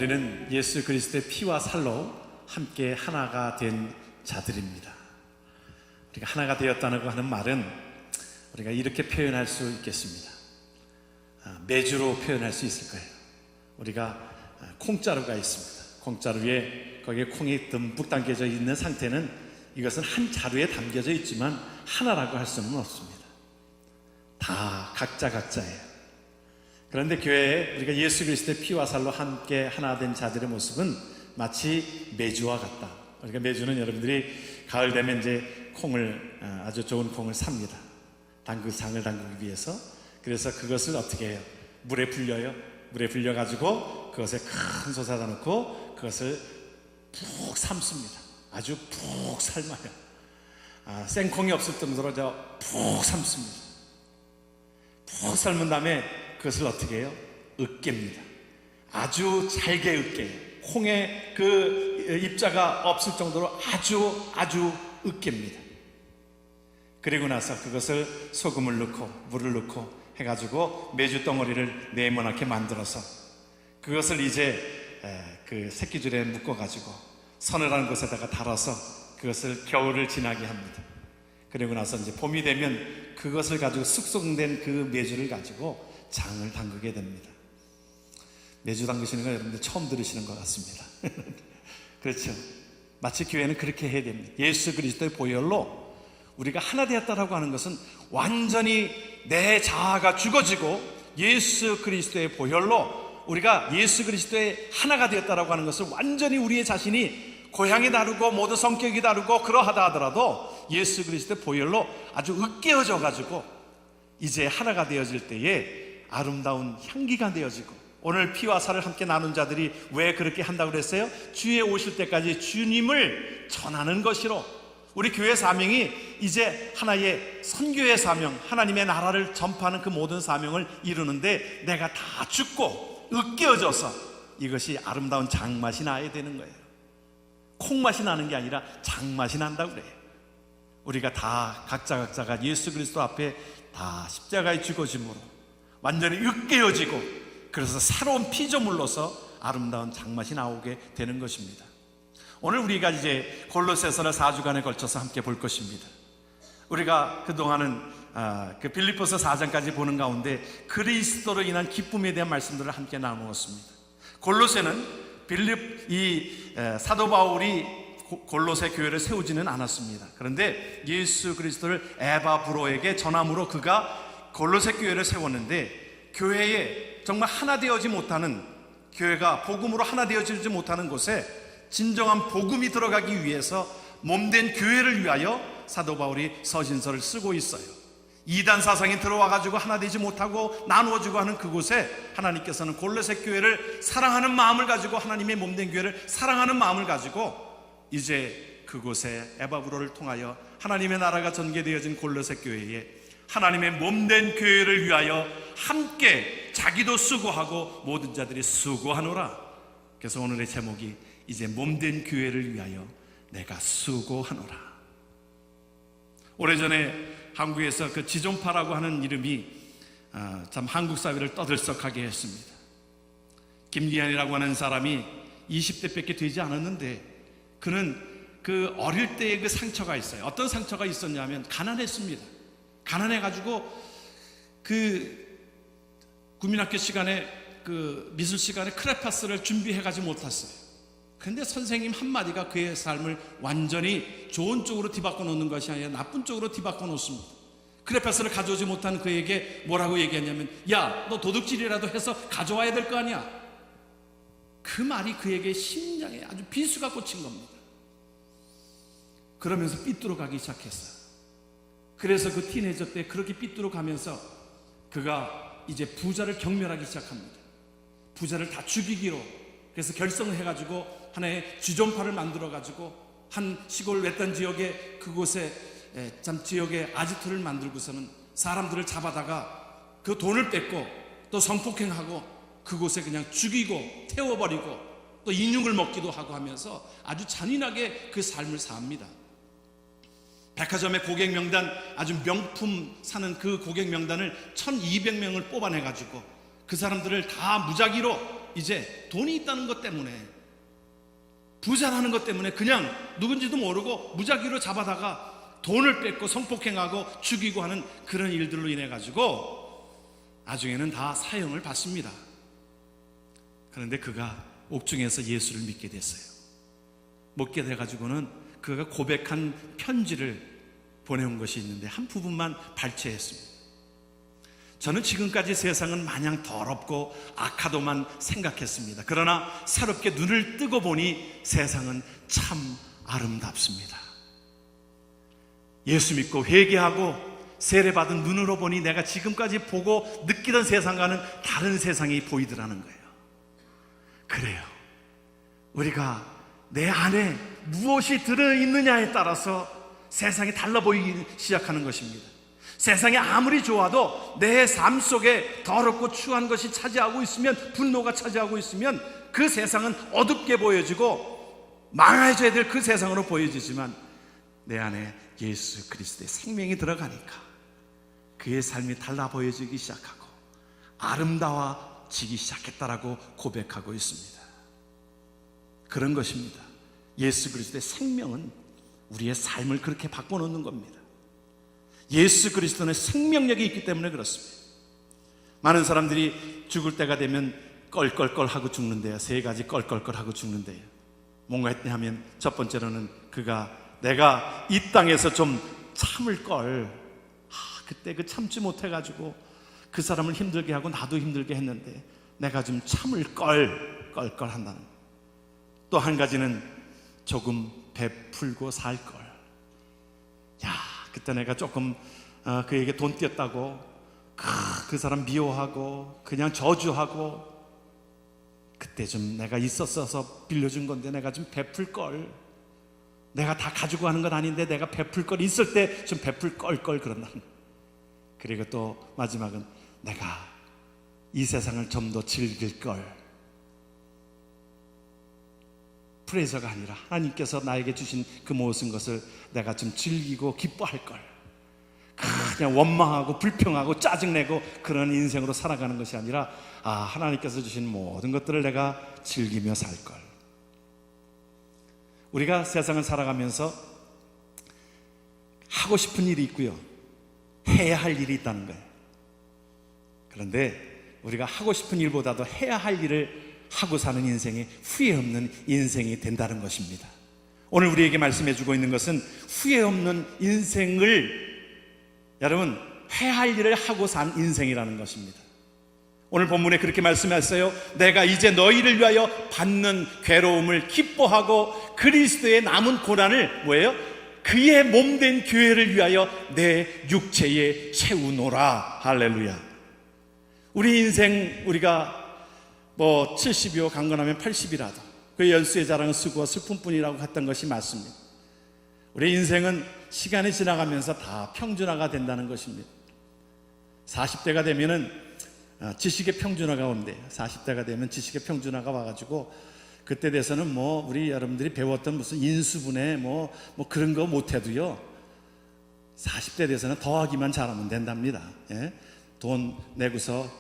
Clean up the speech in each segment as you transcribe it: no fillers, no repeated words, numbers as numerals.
우리는 예수 그리스도의 피와 살로 함께 하나가 된 자들입니다. 우리가 하나가 되었다고 하는 말은 우리가 이렇게 표현할 수 있겠습니다. 매주로 표현할 수 있을 거예요. 우리가 콩자루가 있습니다. 콩자루에 거기에 콩이 듬뿍 담겨져 있는 상태는 이것은 한 자루에 담겨져 있지만 하나라고 할 수는 없습니다. 다 각자예요. 그런데 교회에 우리가 예수 그리스도의 피와 살로 함께 하나 된 자들의 모습은 마치 메주와 같다. 우리가 메주는 여러분들이 가을 되면 이제 콩을, 아주 좋은 콩을 삽니다. 장을 담그기 위해서. 그래서 그것을 어떻게 해요? 물에 불려요. 물에 불려가지고 그것에 큰 솥에다 넣고 그것을 푹 삶습니다. 아주 푹 삶아요. 생콩이 없을 정도로 푹 삶습니다. 푹 삶은 다음에 그것을 어떻게 해요? 으깹니다. 아주 잘게 으깨요. 콩에 그 입자가 없을 정도로 아주 으깹니다. 그리고 나서 그것을 소금을 넣고 물을 넣고 해가지고 메주 덩어리를 네모나게 만들어서 그것을 이제 그 새끼줄에 묶어가지고 서늘한 곳에다가 달아서 그것을 겨울을 지나게 합니다. 그리고 나서 이제 봄이 되면 그것을 가지고 숙성된 그 메주를 가지고 장을 담그게 됩니다. 메주 담그시는 거 여러분들 처음 들으시는 것 같습니다. 그렇죠? 마치 교회는 그렇게 해야 됩니다. 예수 그리스도의 보혈로 우리가 하나 되었다라고 하는 것은 완전히 내 자아가 죽어지고 예수 그리스도의 보혈로 우리가 예수 그리스도의 하나가 되었다라고 하는 것을 완전히 우리의 자신이 고향이 다르고 모두 성격이 다르고 그러하다 하더라도 예수 그리스도의 보혈로 아주 으깨어져 가지고 이제 하나가 되어질 때에 아름다운 향기가 되어지고, 오늘 피와 살을 함께 나눈 자들이 왜 그렇게 한다고 그랬어요? 주에 오실 때까지 주님을 전하는 것이로, 우리 교회 사명이 이제 하나의 선교의 사명, 하나님의 나라를 전파하는 그 모든 사명을 이루는데 내가 다 죽고 으깨어져서 이것이 아름다운 장맛이 나야 되는 거예요. 콩맛이 나는 게 아니라 장맛이 난다고 그래요. 우리가 다 각자가 예수 그리스도 앞에 다 십자가에 죽어짐으로 완전히 으깨어지고, 그래서 새로운 피조물로서 아름다운 장맛이 나오게 되는 것입니다. 오늘 우리가 이제 골로새서를 4주간에 걸쳐서 함께 볼 것입니다. 우리가 그동안은 그 빌립보서 4장까지 보는 가운데 그리스도로 인한 기쁨에 대한 말씀들을 함께 나누었습니다. 골로새는 사도 바울이 골로새 교회를 세우지는 않았습니다. 그런데 예수 그리스도를 에바브로에게 전함으로 그가 골로새 교회를 세웠는데, 교회에 정말 하나 되어지 못하는, 교회가 복음으로 하나 되어지지 못하는 곳에 진정한 복음이 들어가기 위해서 몸된 교회를 위하여 사도 바울이 서신서를 쓰고 있어요. 이단 사상이 들어와가지고 하나 되지 못하고 나누어지고 하는 그곳에 하나님께서는 골로새 교회를 사랑하는 마음을 가지고, 하나님의 몸된 교회를 사랑하는 마음을 가지고 이제 그곳에 에바브로를 통하여 하나님의 나라가 전개되어진 골로새 교회에 하나님의 몸된 교회를 위하여 함께 자기도 수고하고 모든 자들이 수고하노라. 그래서 오늘의 제목이 이제 몸된 교회를 위하여 내가 수고하노라. 오래전에 한국에서 그 지존파라고 하는 이름이 참 한국 사회를 떠들썩하게 했습니다. 김기현이라고 하는 사람이 20대밖에 되지 않았는데 그는 그 어릴 때의 그 상처가 있어요. 어떤 상처가 있었냐면 가난했습니다. 가난해가지고 그 국민학교 시간에 그 미술 시간에 크레파스를 준비해가지 못했어요. 그런데 선생님 한마디가 그의 삶을 완전히 좋은 쪽으로 뒤바꿔 놓는 것이 아니라 나쁜 쪽으로 뒤바꿔 놓습니다. 크레파스를 가져오지 못한 그에게 뭐라고 얘기했냐면, 야, 너 도둑질이라도 해서 가져와야 될 거 아니야. 그 말이 그에게 심장에 아주 비수가 꽂힌 겁니다. 그러면서 삐뚤어 가기 시작했어요. 그래서 그 티네이저 때 그렇게 삐뚤어 가면서 그가 이제 부자를 경멸하기 시작합니다. 부자를 다 죽이기로, 그래서 결성을 해가지고 하나의 지존파를 만들어가지고 한 시골 외딴 지역에 그곳에 참 지역에 아지트를 만들고서는 사람들을 잡아다가 그 돈을 뺏고 또 성폭행하고 그곳에 그냥 죽이고 태워버리고 또 인육을 먹기도 하고 하면서 아주 잔인하게 그 삶을 삽니다. 백화점의 고객 명단, 아주 명품 사는 그 고객 명단을 1200명을 뽑아내가지고 그 사람들을 다 무작위로 이제 돈이 있다는 것 때문에, 부자라는 것 때문에 그냥 누군지도 모르고 무작위로 잡아다가 돈을 뺏고 성폭행하고 죽이고 하는 그런 일들로 인해 가지고 나중에는 다 사형을 받습니다. 그런데 그가 옥중에서 예수를 믿게 됐어요. 믿게 돼가지고는 그가 고백한 편지를 보내온 것이 있는데 한 부분만 발췌했습니다. 저는 지금까지 세상은 마냥 더럽고 악하도만 생각했습니다. 그러나 새롭게 눈을 뜨고 보니 세상은 참 아름답습니다. 예수 믿고 회개하고 세례받은 눈으로 보니 내가 지금까지 보고 느끼던 세상과는 다른 세상이 보이더라는 거예요. 그래요. 우리가 내 안에 무엇이 들어있느냐에 따라서 세상이 달라 보이기 시작하는 것입니다. 세상이 아무리 좋아도 내 삶 속에 더럽고 추한 것이 차지하고 있으면, 분노가 차지하고 있으면 그 세상은 어둡게 보여지고 망해져야 될 그 세상으로 보여지지만, 내 안에 예수 그리스도의 생명이 들어가니까 그의 삶이 달라 보여지기 시작하고 아름다워지기 시작했다라고 고백하고 있습니다. 그런 것입니다. 예수 그리스도의 생명은 우리의 삶을 그렇게 바꿔놓는 겁니다. 예수 그리스도는 생명력이 있기 때문에 그렇습니다. 많은 사람들이 죽을 때가 되면 껄껄껄 하고 죽는데요. 세 가지 껄껄껄 하고 죽는데요. 뭔가 했냐 하면, 첫 번째로는 내가 이 땅에서 좀 참을 걸, 그때 그 참지 못해가지고 그 사람을 힘들게 하고 나도 힘들게 했는데 내가 좀 참을 걸, 껄껄 한다는. 또 한 가지는 조금 베풀고 살 걸. 그때 내가 조금 그에게 돈 띄었다고 그 사람 미워하고 그냥 저주하고, 그때 좀 내가 있었어서 빌려준 건데 내가 좀 베풀 걸. 내가 다 가지고 하는 건 아닌데 내가 베풀 걸, 있을 때 좀 베풀 걸 그런다는. 그리고 또 마지막은 내가 이 세상을 좀 더 즐길 걸. 프레저가 아니라 하나님께서 나에게 주신 그 모든 것을 내가 좀 즐기고 기뻐할 걸. 그냥 원망하고 불평하고 짜증내고 그런 인생으로 살아가는 것이 아니라, 하나님께서 주신 모든 것들을 내가 즐기며 살 걸. 우리가 세상을 살아가면서 하고 싶은 일이 있고요, 해야 할 일이 있다는 거예요. 그런데 우리가 하고 싶은 일보다도 해야 할 일을 하고 사는 인생이 후회 없는 인생이 된다는 것입니다. 오늘 우리에게 말씀해 주고 있는 것은 후회 없는 인생을, 여러분, 해야 할 일을 하고 산 인생이라는 것입니다. 오늘 본문에 그렇게 말씀하셨어요. 내가 이제 너희를 위하여 받는 괴로움을 기뻐하고 그리스도의 남은 고난을 뭐예요? 그의 몸된 교회를 위하여 내 육체에 채우노라. 할렐루야. 우리 인생, 우리가 70이요 강건하면 80이라도 그 열수의 자랑은 수고와 슬픔뿐이라고 했던 것이 맞습니다. 우리 인생은 시간이 지나가면서 다 평준화가 된다는 것입니다. 40대가 되면은 지식의 평준화가 온대요. 40대가 되면 지식의 평준화가 와가지고 그때 돼서는 우리 여러분들이 배웠던 무슨 인수분해 그런 거 못해도요, 40대 돼서는 더하기만 잘하면 된답니다. 예? 돈 내고서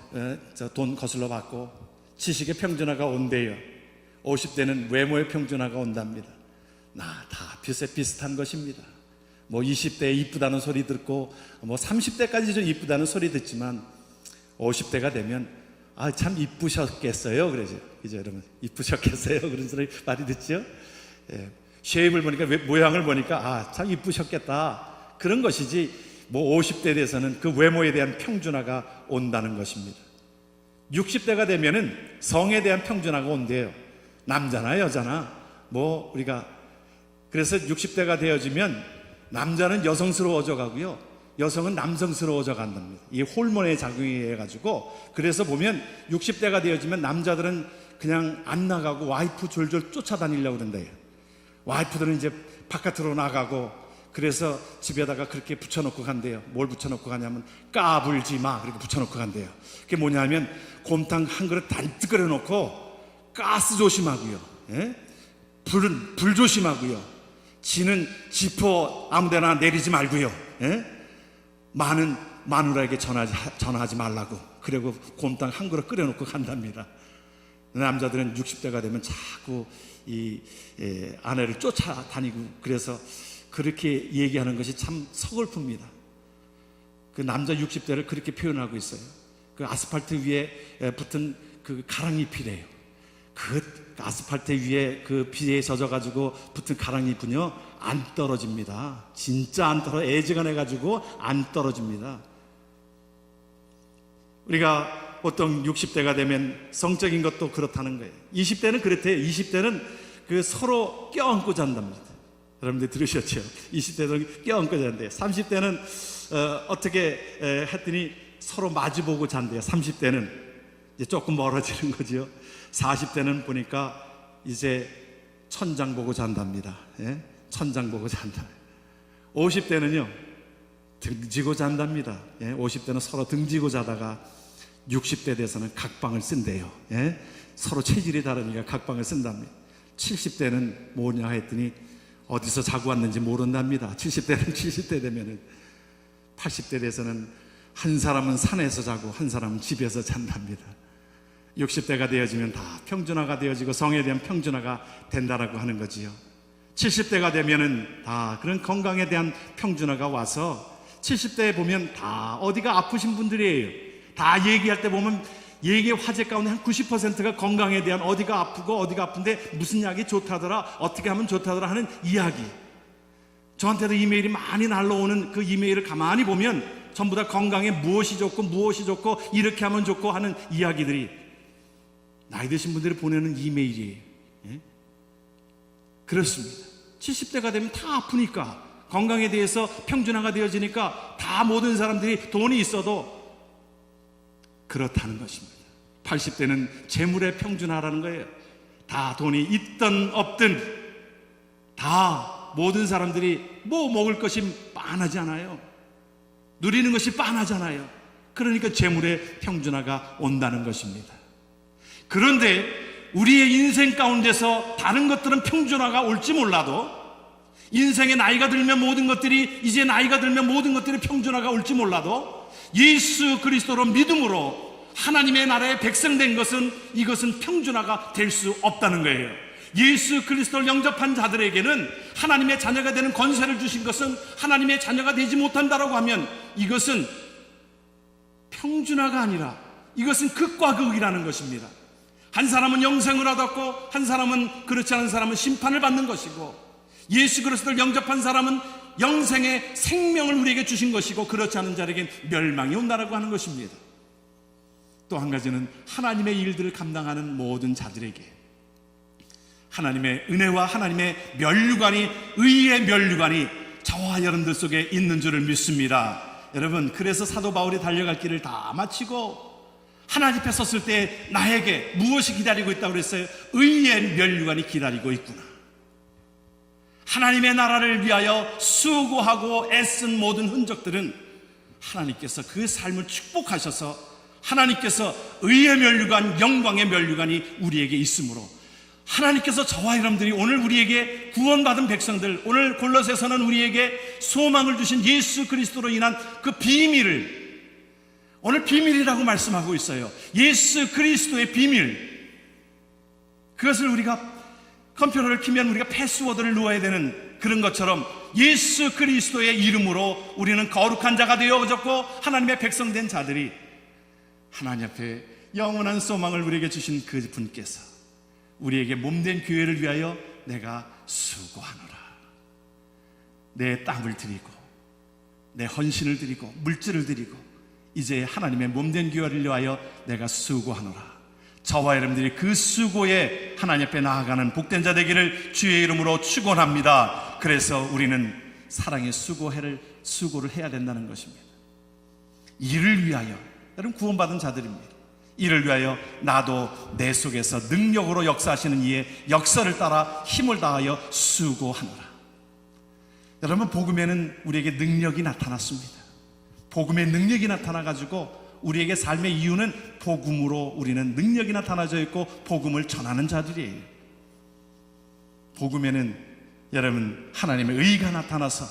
돈 거슬러 받고 지식의 평준화가 온대요. 50대는 외모의 평준화가 온답니다. 다 비슷한 것입니다. 20대에 이쁘다는 소리 듣고 30대까지 좀 이쁘다는 소리 듣지만 50대가 되면 참 이쁘셨겠어요. 그러죠. 이제 여러분, 이쁘셨겠어요. 그런 소리 많이 듣죠. 예. 쉐입을 보니까, 모양을 보니까 참 이쁘셨겠다. 그런 것이지 50대에 대해서는 그 외모에 대한 평준화가 온다는 것입니다. 60대가 되면은 성에 대한 평준화가 온대요. 남자나 여자나 우리가, 그래서 60대가 되어지면 남자는 여성스러워져 가고요, 여성은 남성스러워져 간답니다. 이 호르몬의 작용에 의해 가지고. 그래서 보면 60대가 되어지면 남자들은 그냥 안 나가고 와이프 졸졸 쫓아다니려고 그런대요. 와이프들은 이제 바깥으로 나가고, 그래서 집에다가 그렇게 붙여놓고 간대요. 뭘 붙여놓고 가냐면 까불지 마, 그렇게 붙여놓고 간대요. 그게 뭐냐면 곰탕 한 그릇 단뜩 끓여놓고 가스 조심하고요, 예? 불 조심하고요, 지는 지퍼 아무데나 내리지 말고요, 예? 마누라에게 전화하지 말라고, 그리고 곰탕 한 그릇 끓여놓고 간답니다. 남자들은 60대가 되면 자꾸 아내를 쫓아다니고 그래서 그렇게 얘기하는 것이 참 서글픕니다. 그 남자 60대를 그렇게 표현하고 있어요. 그 아스팔트 위에 붙은 그 가랑잎이래요. 그 아스팔트 위에 그 비에 젖어가지고 붙은 가랑잎은요 안 떨어집니다. 진짜 안 애지간해가지고 안 떨어집니다. 우리가 보통 60대가 되면 성적인 것도 그렇다는 거예요. 20대는 그렇대요. 20대는 그 서로 껴안고 잔답니다. 여러분들 들으셨죠? 20대는 껴안고 잔대요. 30대는 어떻게 했더니 서로 마주보고 잔대요. 30대는 이제 조금 멀어지는 거죠. 40대는 보니까 이제 천장 보고 잔답니다. 예? 천장 보고 잔다. 50대는요 등지고 잔답니다. 예? 50대는 서로 등지고 자다가 60대 돼서는 각방을 쓴대요. 예? 서로 체질이 다르니까 각방을 쓴답니다. 70대는 뭐냐 했더니 어디서 자고 왔는지 모른답니다. 70대는 70대 되면은 80대 돼서는 한 사람은 산에서 자고 한 사람은 집에서 잔답니다. 60대가 되어지면 다 평준화가 되어지고 성에 대한 평준화가 된다라고 하는 거지요. 70대가 되면은 다 그런 건강에 대한 평준화가 와서 70대에 보면 다 어디가 아프신 분들이에요. 다 얘기할 때 보면 얘기의 화제 가운데 한 90%가 건강에 대한 어디가 아프고 어디가 아픈데 무슨 약이 좋다더라 어떻게 하면 좋다더라 하는 이야기. 저한테도 이메일이 많이 날라오는 그 이메일을 가만히 보면 전부 다 건강에 무엇이 좋고 이렇게 하면 좋고 하는 이야기들이 나이 드신 분들이 보내는 이메일이에요. 예? 그렇습니다. 70대가 되면 다 아프니까 건강에 대해서 평준화가 되어지니까 다 모든 사람들이 돈이 있어도 그렇다는 것입니다. 80대는 재물의 평준화라는 거예요. 다 돈이 있든 없든 다 모든 사람들이 뭐 먹을 것이 빤하지 않아요. 누리는 것이 빤하잖아요. 그러니까 재물의 평준화가 온다는 것입니다. 그런데 우리의 인생 가운데서 다른 것들은 평준화가 올지 몰라도 인생의 나이가 들면 모든 것들이 이제 나이가 들면 모든 것들이 평준화가 올지 몰라도 예수 그리스도로 믿음으로 하나님의 나라의 백성된 것은 이것은 평준화가 될 수 없다는 거예요. 예수 그리스도를 영접한 자들에게는 하나님의 자녀가 되는 권세를 주신 것은 하나님의 자녀가 되지 못한다라고 하면 이것은 평준화가 아니라 이것은 극과 극이라는 것입니다. 한 사람은 영생을 얻었고 한 사람은 그렇지 않은 사람은 심판을 받는 것이고 예수 그리스도를 영접한 사람은 영생의 생명을 우리에게 주신 것이고 그렇지 않은 자에겐 멸망이 온다라고 하는 것입니다. 또 한 가지는 하나님의 일들을 감당하는 모든 자들에게 하나님의 은혜와 하나님의 면류관이 의의 면류관이 저와 여러분들 속에 있는 줄을 믿습니다. 여러분 그래서 사도 바울이 달려갈 길을 다 마치고 하나님 앞에 섰을 때 나에게 무엇이 기다리고 있다고 그랬어요? 의의 면류관이 기다리고 있구나. 하나님의 나라를 위하여 수고하고 애쓴 모든 흔적들은 하나님께서 그 삶을 축복하셔서 하나님께서 의의 면류관, 영광의 면류관이 우리에게 있으므로 하나님께서 저와 여러분들이 오늘 우리에게 구원받은 백성들, 오늘 골로새서는 우리에게 소망을 주신 예수 그리스도로 인한 그 비밀을 오늘 비밀이라고 말씀하고 있어요. 예수 그리스도의 비밀. 그것을 우리가 컴퓨터를 키면 우리가 패스워드를 넣어야 되는 그런 것처럼 예수 그리스도의 이름으로 우리는 거룩한 자가 되어졌고 하나님의 백성된 자들이 하나님 앞에 영원한 소망을 우리에게 주신 그 분께서 우리에게 몸된 교회를 위하여 내가 수고하노라. 내 땀을 드리고 내 헌신을 드리고 물질을 드리고 이제 하나님의 몸된 교회를 위하여 내가 수고하노라. 저와 여러분들이 그 수고에 하나님 앞에 나아가는 복된 자 되기를 주의 이름으로 축원합니다. 그래서 우리는 사랑의 수고를 해야 된다는 것입니다. 이를 위하여 여러분 구원받은 자들입니다. 이를 위하여 나도 내 속에서 능력으로 역사하시는 이의 역사를 따라 힘을 다하여 수고하노라. 여러분 복음에는 우리에게 능력이 나타났습니다. 복음의 능력이 나타나가지고 우리에게 삶의 이유는 복음으로 우리는 능력이 나타나져 있고 복음을 전하는 자들이에요. 복음에는 여러분 하나님의 의가 나타나서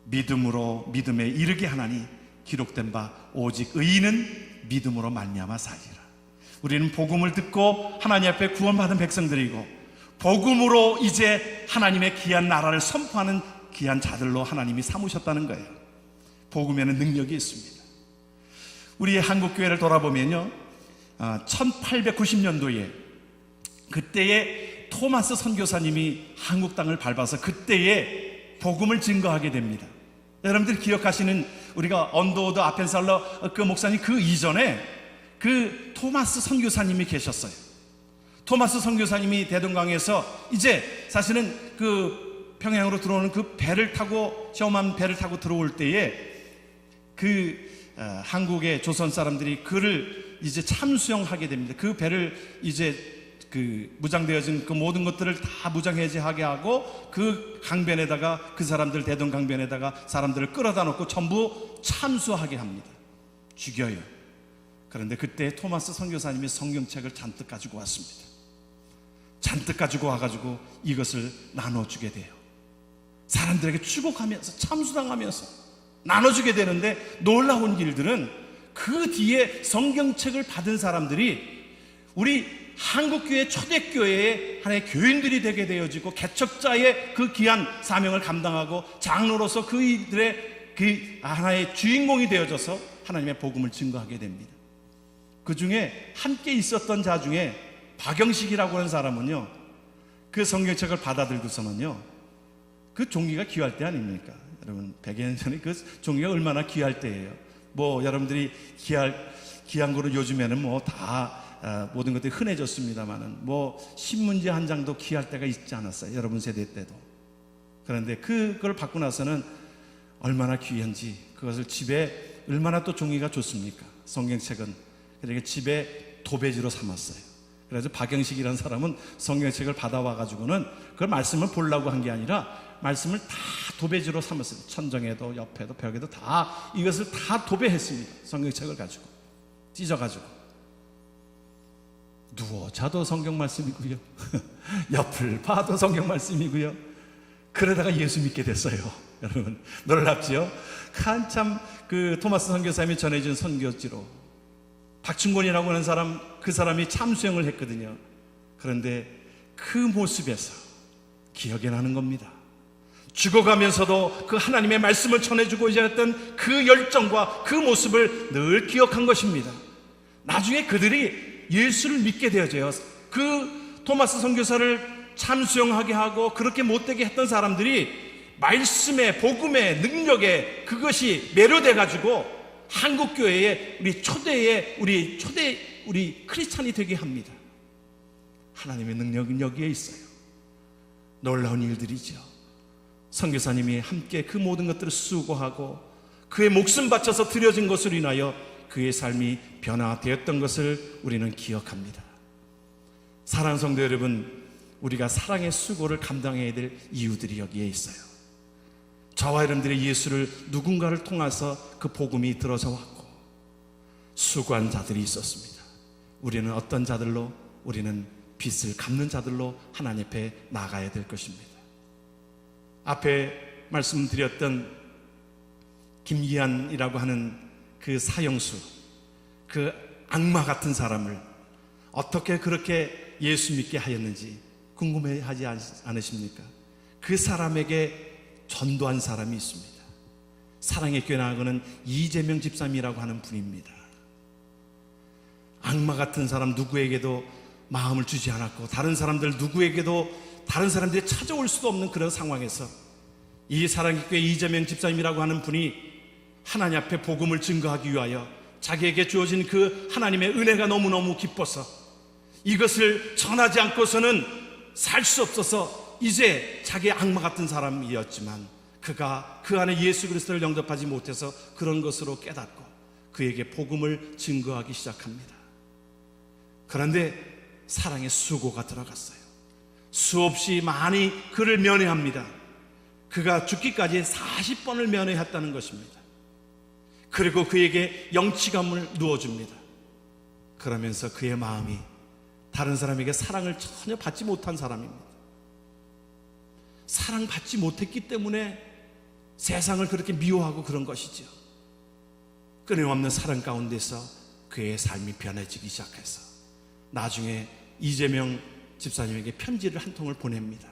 믿음으로 믿음에 이르게 하나니 기록된 바 오직 의인은 믿음으로 말미암아 살리라. 우리는 복음을 듣고 하나님 앞에 구원받은 백성들이고 복음으로 이제 하나님의 귀한 나라를 선포하는 귀한 자들로 하나님이 삼으셨다는 거예요. 복음에는 능력이 있습니다. 우리의 한국교회를 돌아보면요, 1890년도에 그때에 토마스 선교사님이 한국 땅을 밟아서 그때에 복음을 증거하게 됩니다. 여러분들 기억하시는 우리가 언더우드 아펜살러 그 목사님 그 이전에 그 토마스 선교사님이 계셨어요. 토마스 선교사님이 대동강에서 이제 사실은 그 평양으로 들어오는 그 배를 타고 시험한 배를 타고 들어올 때에 한국의 조선 사람들이 그를 이제 참수형하게 됩니다. 그 배를 이제 그 무장되어진 그 모든 것들을 다 무장해제하게 하고 그 강변에다가 그 사람들 대동강변에다가 사람들을 끌어다 놓고 전부 참수하게 합니다. 죽여요. 그런데 그때 토마스 선교사님이 성경책을 잔뜩 가지고 왔습니다. 잔뜩 가지고 와가지고 이것을 나눠주게 돼요. 사람들에게 추복하면서 참수당하면서 나눠주게 되는데 놀라운 일들은 그 뒤에 성경책을 받은 사람들이 우리 한국교회 초대교회의 하나의 교인들이 되게 되어지고 개척자의 그 귀한 사명을 감당하고 장로로서 그이들의 그 하나의 주인공이 되어져서 하나님의 복음을 증거하게 됩니다. 그 중에 함께 있었던 자 중에 박영식이라고 하는 사람은요, 그 성경책을 받아들고서는요, 그 종이가 귀할 때 아닙니까? 여러분 100여 년 전에 그 종이가 얼마나 귀할 때예요. 뭐 여러분들이 귀한 거로 요즘에는 뭐 다 모든 것들이 흔해졌습니다만은 뭐 신문지 한 장도 귀할 때가 있지 않았어요. 여러분 세대 때도. 그런데 그걸 받고 나서는 얼마나 귀한지 그것을 집에 얼마나 또 종이가 좋습니까? 성경책은. 그러니까 집에 도배지로 삼았어요. 그래서 박영식이라는 사람은 성경책을 받아와 가지고는 그걸 말씀을 보려고 한 게 아니라 말씀을 다 도배지로 삼았어요. 천정에도 옆에도 벽에도 다 이것을 다 도배했습니다. 성경책을 가지고 찢어가지고. 누워 자도 성경 말씀이고요. 옆을 봐도 성경 말씀이고요. 그러다가 예수 믿게 됐어요. 여러분 놀랍지요? 한참 그 토마스 선교사님이 전해준 선교지로 박충곤이라고 하는 사람, 그 사람이 참수형을 했거든요. 그런데 그 모습에서 기억이 나는 겁니다. 죽어가면서도 그 하나님의 말씀을 전해주고자 했던 그 열정과 그 모습을 늘 기억한 것입니다. 나중에 그들이 예수를 믿게 되어져요. 그 토마스 선교사를 참수형하게 하고 그렇게 못되게 했던 사람들이 말씀의 복음의 능력에 그것이 매료돼 가지고 한국교회에 우리 크리스찬이 되게 합니다. 하나님의 능력은 여기에 있어요. 놀라운 일들이죠. 선교사님이 함께 그 모든 것들을 수고하고 그의 목숨 바쳐서 드려진 것으로 인하여 그의 삶이 변화되었던 것을 우리는 기억합니다. 사랑하는 성도 여러분, 우리가 사랑의 수고를 감당해야 될 이유들이 여기에 있어요. 저와 여러분들의 예수를 누군가를 통해서 그 복음이 들어져 왔고 수고한 자들이 있었습니다. 우리는 어떤 자들로? 우리는 빚을 갚는 자들로 하나님 앞에 나가야 될 것입니다. 앞에 말씀드렸던 김기한이라고 하는 그 사형수, 그 악마 같은 사람을 어떻게 그렇게 예수 믿게 하였는지 궁금해하지 않으십니까? 그 사람에게 전도한 사람이 있습니다. 사랑의 교회 나아가는 이재명 집사님이라고 하는 분입니다. 악마 같은 사람 누구에게도 마음을 주지 않았고 다른 사람들 누구에게도 다른 사람들이 찾아올 수도 없는 그런 상황에서 이 사랑의 교회 이재명 집사님이라고 하는 분이 하나님 앞에 복음을 증거하기 위하여 자기에게 주어진 그 하나님의 은혜가 너무너무 기뻐서 이것을 전하지 않고서는 살 수 없어서 이제 자기의 악마 같은 사람이었지만 그가 그 안에 예수 그리스도를 영접하지 못해서 그런 것으로 깨닫고 그에게 복음을 증거하기 시작합니다. 그런데 사랑의 수고가 들어갔어요. 수없이 많이 그를 면회합니다. 그가 죽기까지 40번을 면회했다는 것입니다. 그리고 그에게 영치감을 누워줍니다. 그러면서 그의 마음이 다른 사람에게 사랑을 전혀 받지 못한 사람입니다. 사랑받지 못했기 때문에 세상을 그렇게 미워하고 그런 것이죠. 끊임없는 사랑 가운데서 그의 삶이 변해지기 시작해서 나중에 이재명 집사님에게 편지를 한 통을 보냅니다.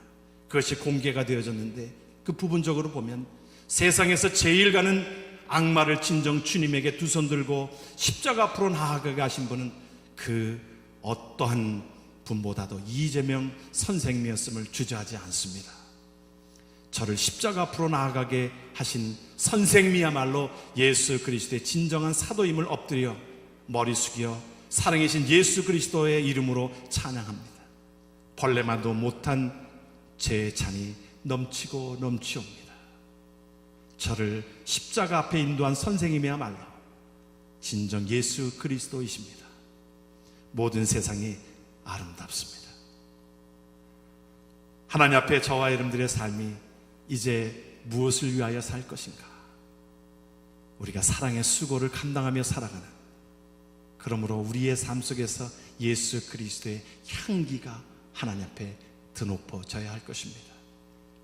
그것이 공개가 되어졌는데 그 부분적으로 보면 세상에서 제일 가는 악마를 진정 주님에게 두 손 들고 십자가 앞으로 나아가게 하신 분은 그 어떠한 분보다도 이재명 선생님이었음을 주저하지 않습니다. 저를 십자가 앞으로 나아가게 하신 선생님이야말로 예수 그리스도의 진정한 사도임을 엎드려 머리 숙여 살아계신 예수 그리스도의 이름으로 찬양합니다. 벌레만도 못한 제 잔이 넘치고 넘치옵니다. 저를 십자가 앞에 인도한 선생님이야말로 진정 예수 그리스도이십니다. 모든 세상이 아름답습니다. 하나님 앞에 저와 여러분들의 삶이 이제 무엇을 위하여 살 것인가? 우리가 사랑의 수고를 감당하며 살아가는, 그러므로 우리의 삶 속에서 예수 그리스도의 향기가 하나님 앞에 드높아져야 할 것입니다.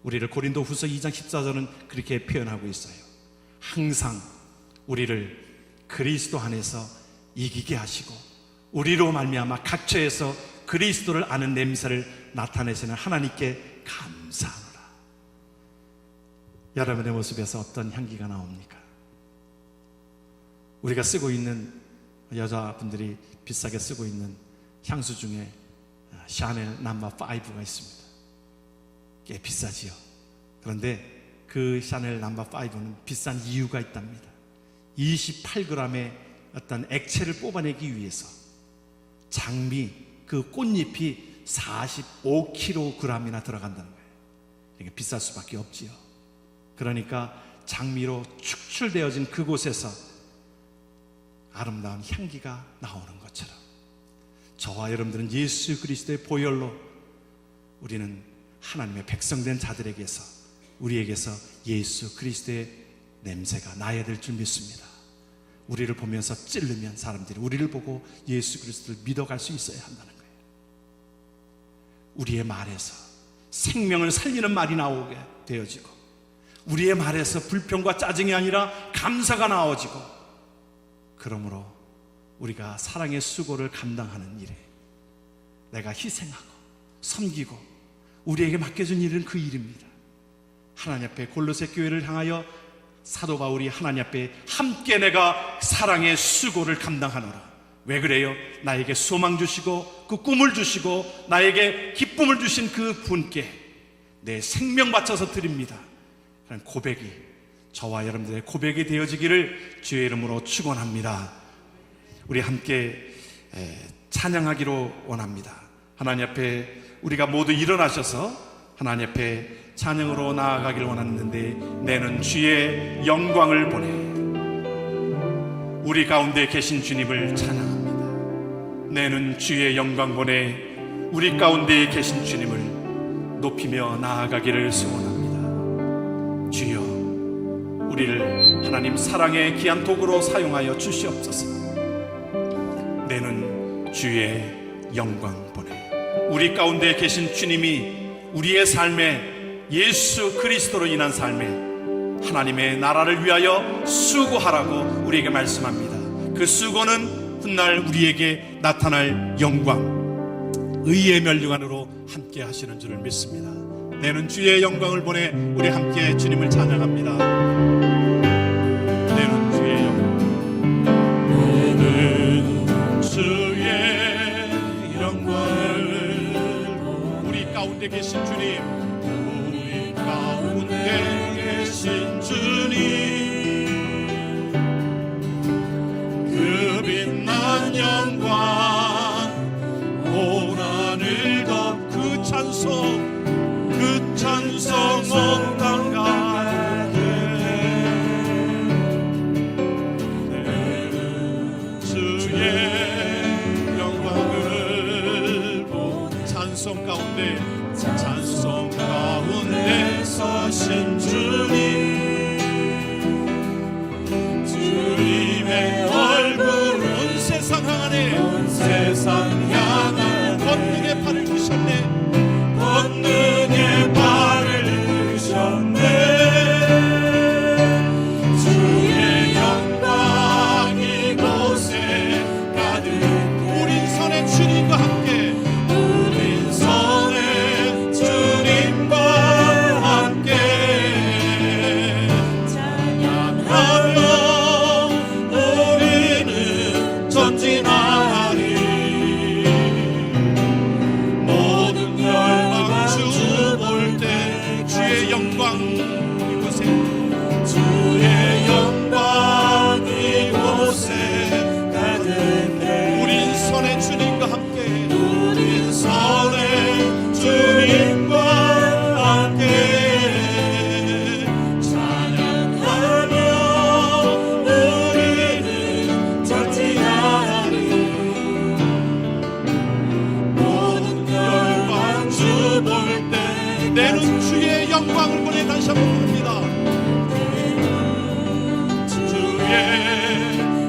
우리를 고린도 후서 2장 14절은 그렇게 표현하고 있어요. 항상 우리를 그리스도 안에서 이기게 하시고 우리로 말미암아 각처에서 그리스도를 아는 냄새를 나타내시는 하나님께 감사하노라. 여러분의 모습에서 어떤 향기가 나옵니까? 우리가 쓰고 있는, 여자분들이 비싸게 쓰고 있는 향수 중에 샤넬 넘버 5가 있습니다. 꽤 비싸지요. 그런데 그 샤넬 넘버 5는 비싼 이유가 있답니다. 28g의 어떤 액체를 뽑아내기 위해서 장미, 그 꽃잎이 45kg이나 들어간다는 거예요. 이게 비쌀 수밖에 없지요. 그러니까 장미로 축출되어진 그곳에서 아름다운 향기가 나오는 것처럼 저와 여러분들은 예수 그리스도의 보혈로 우리는 하나님의 백성된 자들에게서, 우리에게서 예수 그리스도의 냄새가 나야 될 줄 믿습니다. 우리를 보면서 찌르면 사람들이 우리를 보고 예수 그리스도를 믿어갈 수 있어야 한다는 거예요. 우리의 말에서 생명을 살리는 말이 나오게 되어지고, 우리의 말에서 불평과 짜증이 아니라 감사가 나오지고, 그러므로 우리가 사랑의 수고를 감당하는 일에 내가 희생하고 섬기고 우리에게 맡겨준 일은 그 일입니다. 하나님 앞에 골로새 교회를 향하여 사도 바울이 하나님 앞에 함께 내가 사랑의 수고를 감당하노라. 왜 그래요? 나에게 소망 주시고 그 꿈을 주시고 나에게 기쁨을 주신 그 분께 내 생명 바쳐서 드립니다. 그런 고백이 저와 여러분들의 고백이 되어지기를 주의 이름으로 축원합니다. 우리 함께 찬양하기로 원합니다. 하나님 앞에 우리가 모두 일어나셔서 하나님 앞에 찬양으로 나아가기를 원하는데, 내는 주의 영광을 보내 우리 가운데 계신 주님을 찬양합니다. 내는 주의 영광 보내 우리 가운데 계신 주님을 높이며 나아가기를 소원합니다. 주여, 우리를 하나님 사랑의 귀한 도구로 사용하여 주시옵소서. 내는 주의 영광 보내 우리 가운데 계신 주님이 우리의 삶에 예수 그리스도로 인한 삶에 하나님의 나라를 위하여 수고하라고 우리에게 말씀합니다. 그 수고는 훗날 우리에게 나타날 영광, 의의 면류관으로 함께 하시는 줄을 믿습니다. 내는 주의 영광을 보내 우리 함께 주님을 찬양합니다. 내는 주의 영광, 내는 주의 영광을 우리 가운데 계신 주님, 우리 가운데 계신 주님, 그 빛난 영광 온 하늘 덮 그 찬송 온 땅 가득 내는 주의 영광을 찬송 가운데 서신 주님, 주님의 얼굴은 세상 향하네 권능의 팔을 드셨네, 권능의 발을 드셨네. 주의 영광 이곳에 가득, 우리 선의 주님과 함께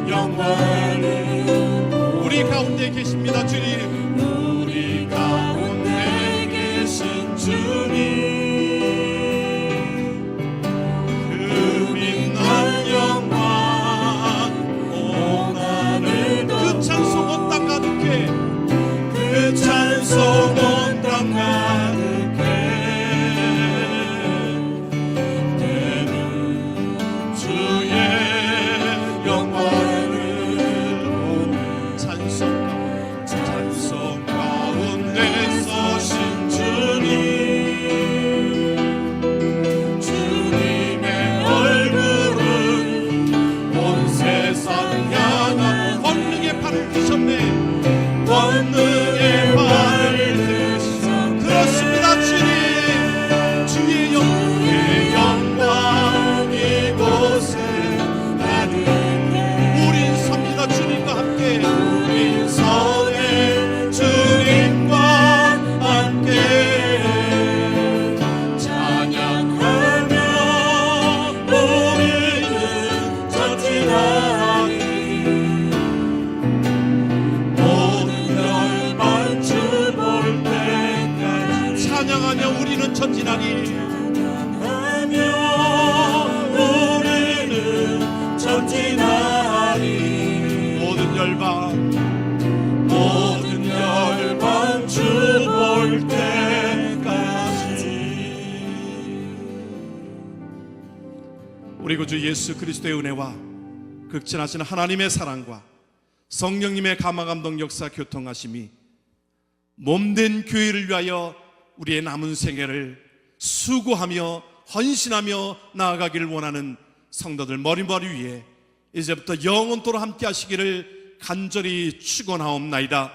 영광을 우리 가운데 계십니다. 주님, 우리 가운데 계신 주님, 그 빛난 영광 온 하늘 그 찬송 온 땅 가득해, 그 찬송 온 땅 가득해 되는 주의 영광을 오늘 찬송 가운데 서신 주님, 주님의 얼굴은 온 세상 향한 권능의 팔을 드셨네, 권능의 팔을 드셨네. 그렇습니다. 주님, 주의 영광 이곳에 가득해. 우린 섭니다. 주님과 함께, 우린 서네 주님과 함께 찬양하며 우리는 전진하리. 모든 열반 주 볼 때까지 찬양하며 우리는 전진하리. 찬양하며 우리는 전진하리. 모든 열반 주 볼 때까지. 우리 구주 예수 그리스도의 은혜와 극진하신 하나님의 사랑과 성령님의 감화감동 역사 교통하심이 몸된 교회를 위하여 우리의 남은 생애를 수고하며 헌신하며 나아가기를 원하는 성도들 머리머리 위에 이제부터 영원토록 함께 하시기를 간절히 축원하옵나이다.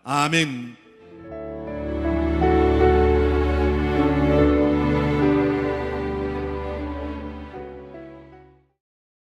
아멘.